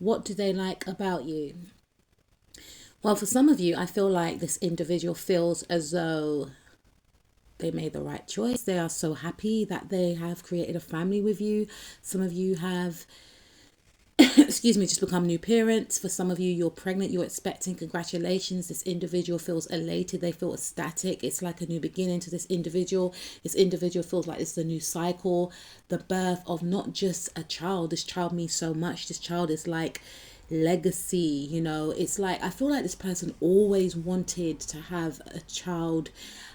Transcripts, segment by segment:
What do they like about you? Well, for some of you, I feel like this individual feels as though they made the right choice. They are so happy that they have created a family with you. Some of you have, excuse me, just become new parents. For some of you, you're pregnant, you're expecting. Congratulations. This individual feels elated. They feel ecstatic. It's like a new beginning to this individual. This individual feels like it's a new cycle, the birth of not just a child. This child means so much. This child is like legacy, you know. It's like, I feel like this person always wanted to have a child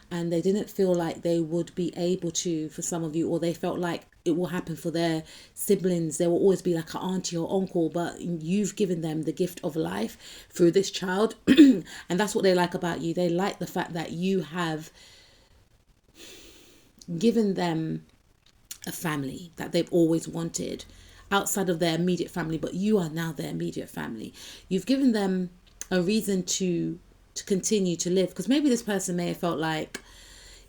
and they didn't feel like they would be able to, for some of you, or they felt like it will happen for their siblings. There will always be like an auntie or uncle, but you've given them the gift of life through this child. And that's what they like about you. They like the fact that you have given them a family that they've always wanted outside of their immediate family, but you are now their immediate family. You've given them a reason to continue to live, because maybe this person may have felt like,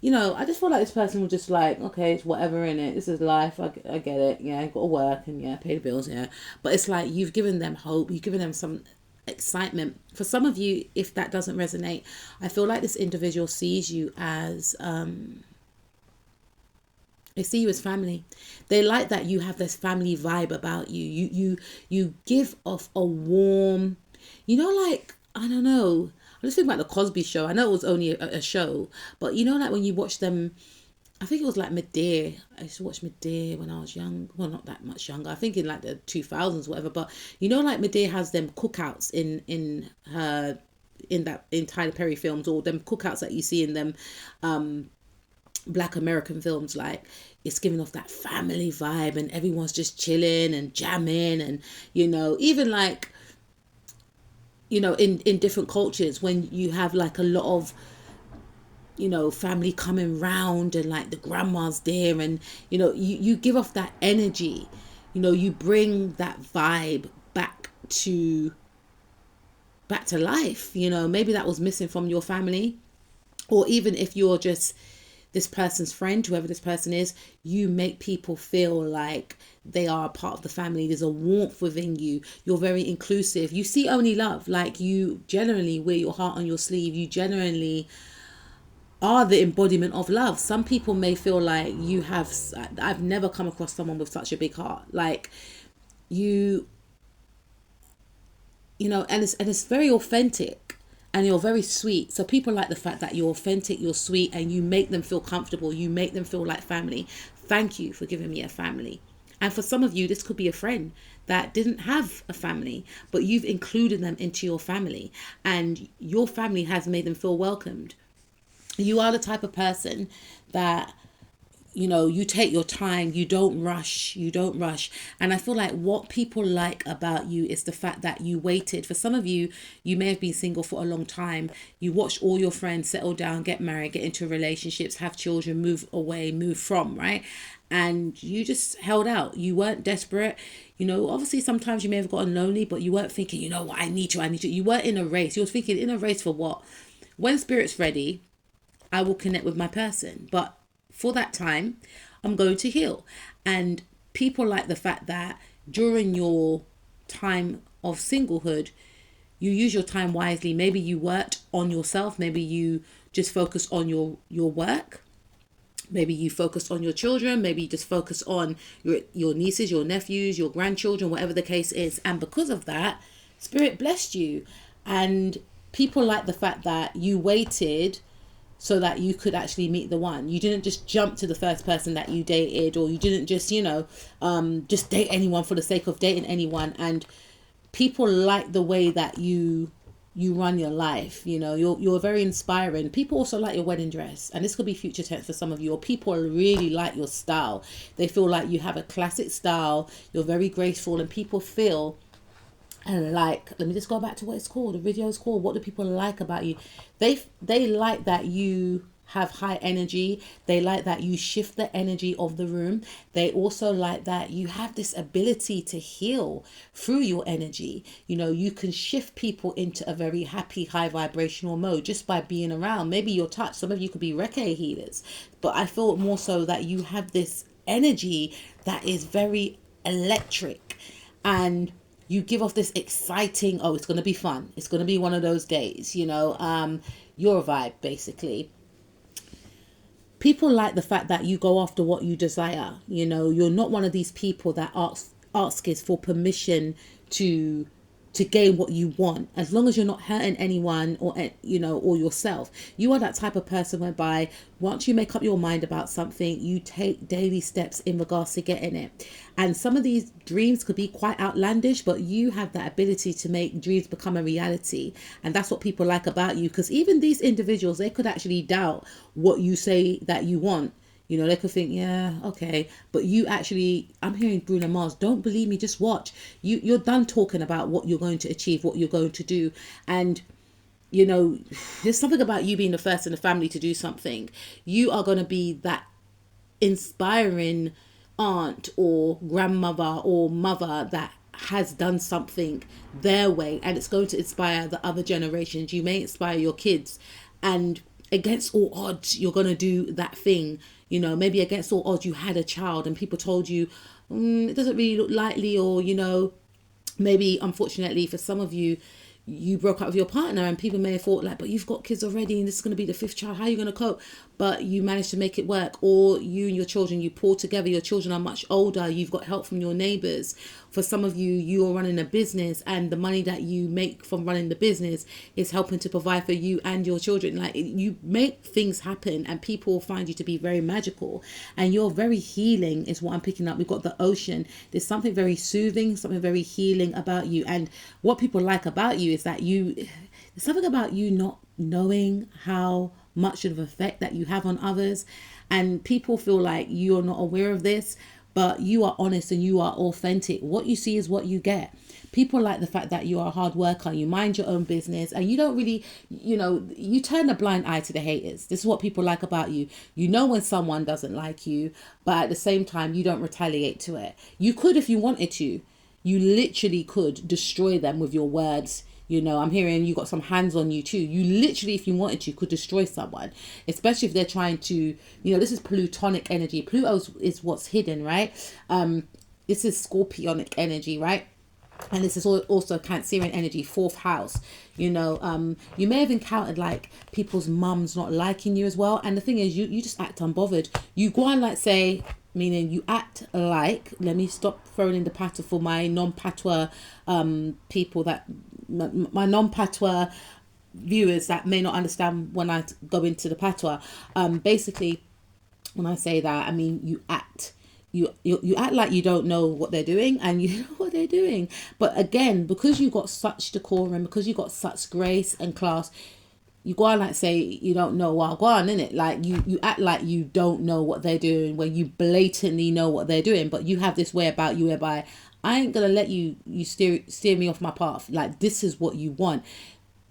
you know, I just feel like this person was just like, okay, it's whatever in it. This is life. I get it. Yeah, I've got to work and yeah, pay the bills. Yeah. But it's like you've given them hope. You've given them some excitement. For some of you, if that doesn't resonate, I feel like this individual sees you as, they see you as family. They like that you have this family vibe about you. You give off a warm, you know, like, I don't know. I just think about the Cosby Show. I know it was only a show, but you know, like when you watch them, I think it was like Midday. I used to watch Midday when I was young. Well, not that much younger. I think in like the 2000s, whatever. But you know, like Midday has them cookouts in Tyler Perry films, or them cookouts that you see in them Black American films. Like, it's giving off that family vibe, and everyone's just chilling and jamming, and you know, even like, you know, in different cultures, when you have like a lot of, you know, family coming round and like the grandma's there, and you know, you give off that energy, you know, you bring that vibe back to life. You know, maybe that was missing from your family, or even if you're just this person's friend, whoever this person is, you make people feel like they are a part of the family. There's a warmth within you. You're very inclusive. You see only love. Like, you generally wear your heart on your sleeve. You generally are the embodiment of love. Some people may feel like you have, I've never come across someone with such a big heart. Like, you know, and it's very authentic. And you're very sweet. So people like the fact that you're authentic, you're sweet, and you make them feel comfortable. You make them feel like family. Thank you for giving me a family. And for some of you, this could be a friend that didn't have a family, but you've included them into your family, and your family has made them feel welcomed. You are the type of person that, you know, you take your time, you don't rush. And I feel like what people like about you is the fact that you waited. For some of you, you may have been single for a long time. You watched all your friends settle down, get married, get into relationships, have children, move away, move from, right? And you just held out. You weren't desperate. You know, obviously sometimes you may have gotten lonely, but you weren't thinking, you know what, I need you. You weren't in a race. You were thinking, in a race for what? When spirit's ready, I will connect with my person. But for that time, I'm going to heal. And people like the fact that during your time of singlehood, you use your time wisely. Maybe you worked on yourself. Maybe you just focus on your work. Maybe you focused on your children. Maybe you just focus on your nieces, your nephews, your grandchildren, whatever the case is. And because of that, Spirit blessed you. And people like the fact that you waited so that you could actually meet the one. You didn't just jump to the first person that you dated, or you didn't just, you know, just date anyone for the sake of dating anyone. And people like the way that you run your life. You know, you're very inspiring. People also like your wedding dress, and this could be future tense for some of you, or people really like your style. They feel like you have a classic style, you're very graceful, and people feel, and like, let me just go back to what it's called. The video is called, what do people like about you? They like that you have high energy. They like that you shift the energy of the room. They also like that you have this ability to heal through your energy. You know, you can shift people into a very happy, high vibrational mode just by being around. Maybe your touch. Some of you could be Reiki healers, but I feel more so that you have this energy that is very electric. And you give off this exciting, oh, it's going to be fun, it's going to be one of those days, you're a vibe, basically. People like the fact that you go after what you desire. You're not one of these people that asks for permission to gain what you want, as long as you're not hurting anyone or yourself. You are that type of person whereby once you make up your mind about something, you take daily steps in regards to getting it. And some of these dreams could be quite outlandish, but you have that ability to make dreams become a reality. And that's what people like about you, because even these individuals, they could actually doubt what you say that you want. They could think, yeah, okay. But you actually, I'm hearing Bruno Mars, don't believe me, just watch. You're done talking about what you're going to achieve, what you're going to do. And, there's something about you being the first in the family to do something. You are going to be that inspiring aunt or grandmother or mother that has done something their way, and it's going to inspire the other generations. You may inspire your kids, and against all odds, you're going to do that thing. Maybe against all odds, you had a child and people told you, it doesn't really look likely, or, maybe unfortunately for some of you, you broke up with your partner and people may have thought like, but you've got kids already and this is going to be the fifth child. How are you going to cope? But you managed to make it work. Or you and your children, you pull together. Your children are much older. You've got help from your neighbors. For some of you, you're running a business and the money that you make from running the business is helping to provide for you and your children. Like, you make things happen and people find you to be very magical, and you're very healing is what I'm picking up. We've got the ocean. There's something very soothing, something very healing about you. And what people like about you is that there's something about you not knowing how much of an effect that you have on others, and people feel like you're not aware of this, but you are honest and you are authentic. What you see is what you get. People like the fact that you are a hard worker, you mind your own business, and you don't really, you turn a blind eye to the haters. This is what people like about you. You know when someone doesn't like you, but at the same time, you don't retaliate to it. You could if you wanted to. You literally could destroy them with your words. I'm hearing you got some hands on you too. You literally, if you wanted to, could destroy someone, especially if they're trying to, this is plutonic energy. Pluto is what's hidden, right? This is scorpionic energy, right? And this is also Cancerian energy, fourth house. You may have encountered like people's mums not liking you as well. And the thing is, you just act unbothered. You go on, like, say, meaning you act like, let me stop throwing in the patois for my non-patois people, that my non-patois viewers that may not understand when I go into the patois. Basically, when I say that, I mean you act. You act like you don't know what they're doing, and you know what they're doing. But again, because you got such decorum, because you got such grace and class, you go on like say you don't know. Well, go on, innit? Like you act like you don't know what they're doing when you blatantly know what they're doing. But you have this way about you whereby I ain't gonna let you steer me off my path. Like, this is what you want.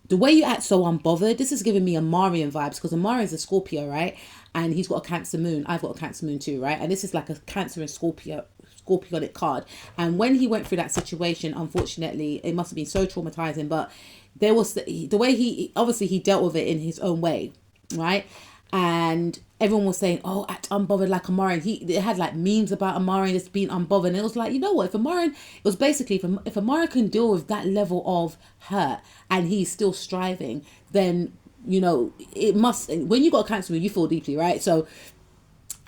The way you act so unbothered, this is giving me Amarian vibes, because Amarian is a Scorpio, right? And he's got a Cancer moon. I've got a Cancer moon too, right? And this is like a Cancer and Scorpionic card. And when he went through that situation, unfortunately, it must have been so traumatizing. But there was the way he dealt with it in his own way, right? And everyone was saying, oh, act unbothered like Amarian. It had like memes about Amarian just being unbothered. And it was like, you know what? It was basically, if Amarian can deal with that level of hurt and he's still striving, then, it must, when you got a Cancer moon, you feel deeply, right? So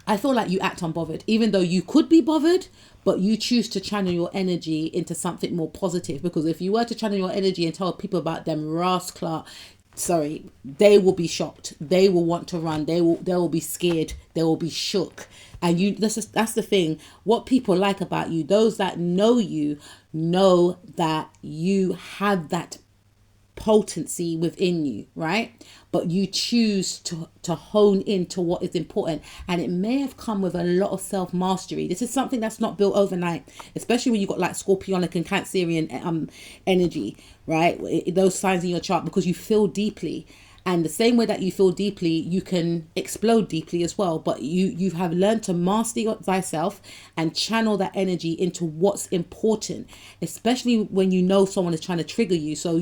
I feel like you act unbothered, even though you could be bothered, but you choose to channel your energy into something more positive. Because if you were to channel your energy and tell people about them rascal, they will be shocked. They will want to run. They will be scared. They will be shook. And that's the thing. What people like about you, those that know you, know that you have that potency within you, right? But you choose to hone into what is important, and it may have come with a lot of self-mastery. This is something that's not built overnight, especially when you got like Scorpionic and Cancerian energy, right? Those signs in your chart, because you feel deeply. And the same way that you feel deeply, you can explode deeply as well. But you have learned to master thyself and channel that energy into what's important, especially when you know someone is trying to trigger you. So